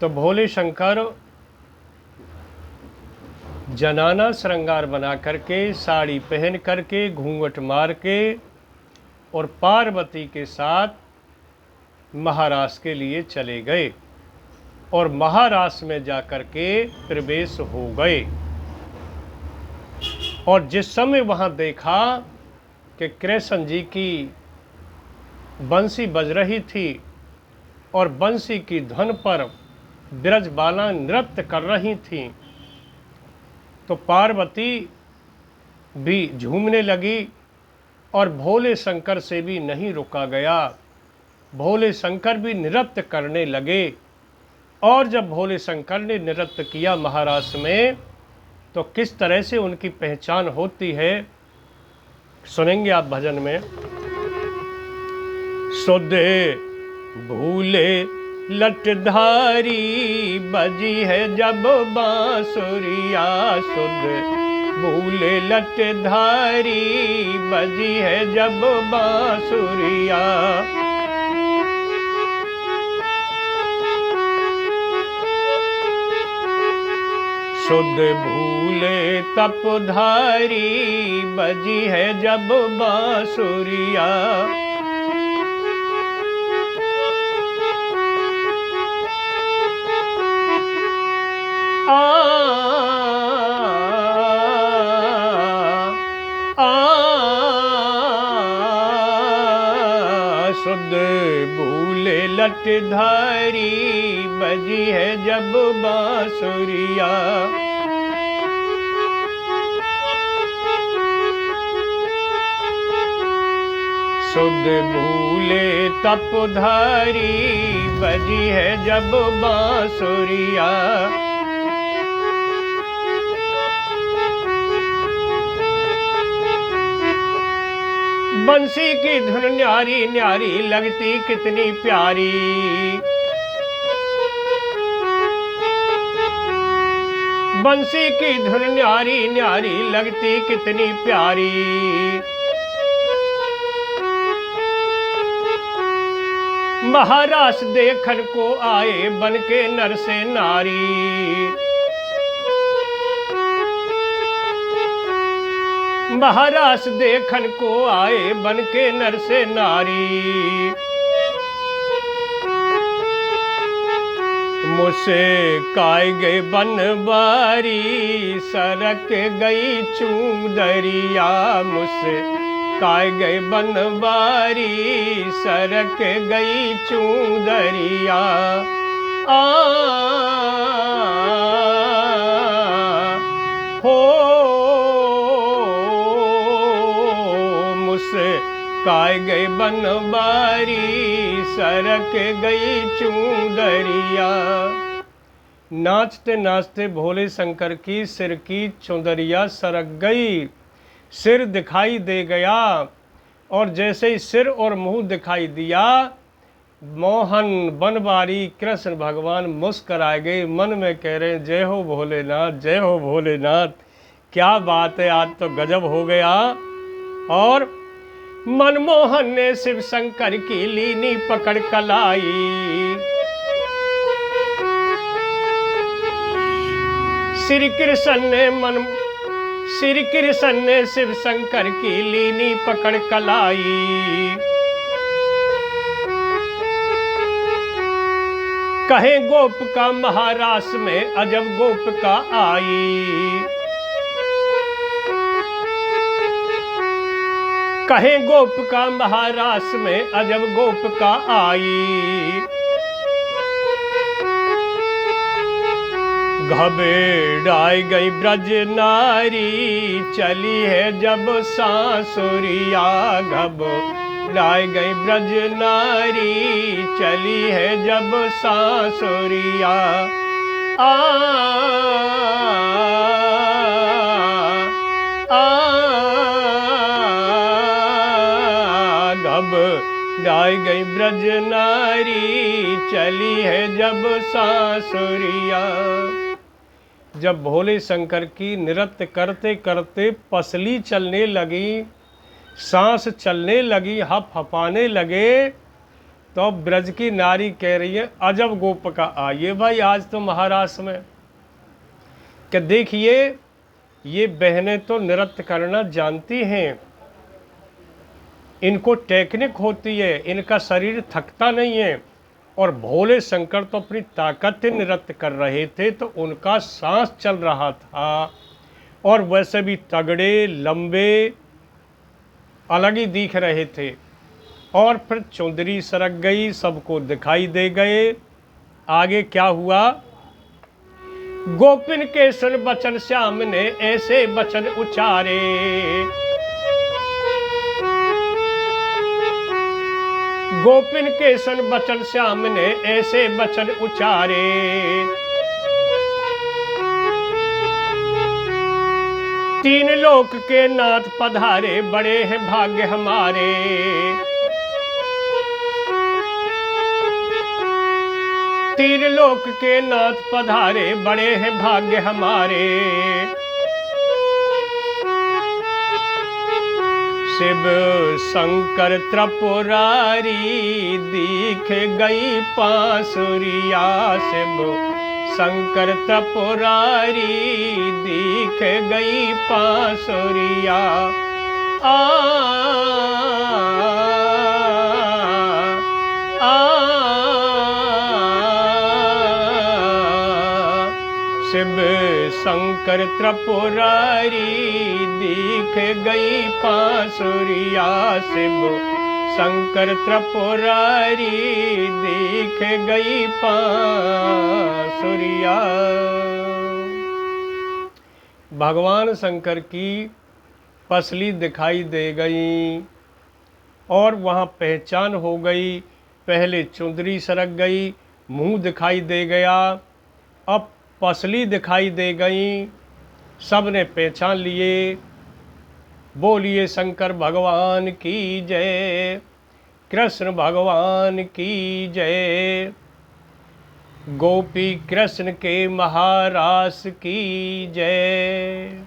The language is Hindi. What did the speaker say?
तो भोले शंकर जनाना श्रृंगार बना करके, साड़ी पहन करके, घूंघट मार के और पार्वती के साथ महारास के लिए चले गए और महारास में जाकर के प्रवेश हो गए। और जिस समय वहाँ देखा कि कृष्ण जी की बंसी बज रही थी और बंसी की धुन पर ब्रजबाला नृत्य कर रही थीं, तो पार्वती भी झूमने लगी और भोले शंकर से भी नहीं रुका गया। भोले शंकर भी नृत्य करने लगे और जब भोले शंकर ने नृत्य किया महारास में, तो किस तरह से उनकी पहचान होती है सुनेंगे आप भजन में। सुधे भूले लटधारी बजी है जब बांसुरिया, सुध भूले लटधारी बजी है जब बांसुरिया। सुध भूले तपधारी बजी है जब बांसुरिया। सुध भूले लटधारी बजी है जब बांसुरिया। सुध भूले तपधारी बजी है जब बांसुरिया। बंसी की धुन न्यारी न्यारी लगती कितनी प्यारी, बंसी की धुन न्यारी न्यारी लगती कितनी प्यारी। महारास देखन को आए बन के नर से नारी, महारास देखन को आए बन के नर से नारी। मुझसे काय गए बनबारी सरक गई चूदरिया, मुझसे काय गए बनबारी सरक गई चूदरिया। काय गई बनबारी सरक गई चूदरिया। नाचते नाचते भोले शंकर की सिर की चुंदरिया सरक गई, सिर दिखाई दे गया और जैसे ही सिर और मुंह दिखाई दिया, मोहन बनबारी कृष्ण भगवान मुस्कुरा गए, मन में कह रहे हैं जय हो भोलेनाथ, जय हो भोलेनाथ। क्या बात है, आज तो गजब हो गया। और मनमोहन ने शिव शंकर की लीनी पकड़ कलाई, श्री कृष्ण ने शिव शंकर की लीनी पकड़ कलाई। कहे गोप का महारास में अजब गोप का आई, कहे गोप का महारास में अजब गोप का आई। घबराई गई ब्रज नारी चली है जब सासुरिया, घबराई गई ब्रज नारी चली है जब सासुरिया। घबराई गई ब्रज नारी चली है जब सासुरिया। जब भोले शंकर की नृत्य करते करते पसली चलने लगी, सांस चलने लगी, हफ हपाने लगे, तो ब्रज की नारी कह रही है अजब गोपिका आइए भाई आज तो महाराष्ट्र में, कि देखिए ये बहनें तो नृत्य करना जानती हैं, इनको टेक्निक होती है, इनका शरीर थकता नहीं है। और भोले शंकर तो अपनी ताकत से नृत्य कर रहे थे, तो उनका सांस चल रहा था और वैसे भी तगड़े लंबे अलग ही दिख रहे थे। और फिर चुंदरी सरक गई, सबको दिखाई दे गए। आगे क्या हुआ? गोपिन के सुन बचन श्याम ने ऐसे बचन उचारे, गोपिन के सुन बचन श्याम ने ऐसे बचन उचारे, तीन लोक के नाथ पधारे बड़े हैं भाग्य हमारे, तीन लोक के नाथ पधारे बड़े हैं भाग्य हमारे, शिव शंकर त्रिपुरारी दिख गई पांसुरिया, शिव शंकर त्रिपुरारी दिख गई पांसुरिया। शिव शंकर त्रिपुरारी दिख गई पांसुरिया, शिव शंकर त्रिपुरारी दिख गई पांसुरिया। भगवान शंकर की पसली दिखाई दे गई और वहाँ पहचान हो गई। पहले चुंदरी सरक गई, मुंह दिखाई दे गया, अब पसली दिखाई दे गई, सब ने पहचान लिए। बोलिए शंकर भगवान की जय, कृष्ण भगवान की जय, गोपी कृष्ण के महारास की जय।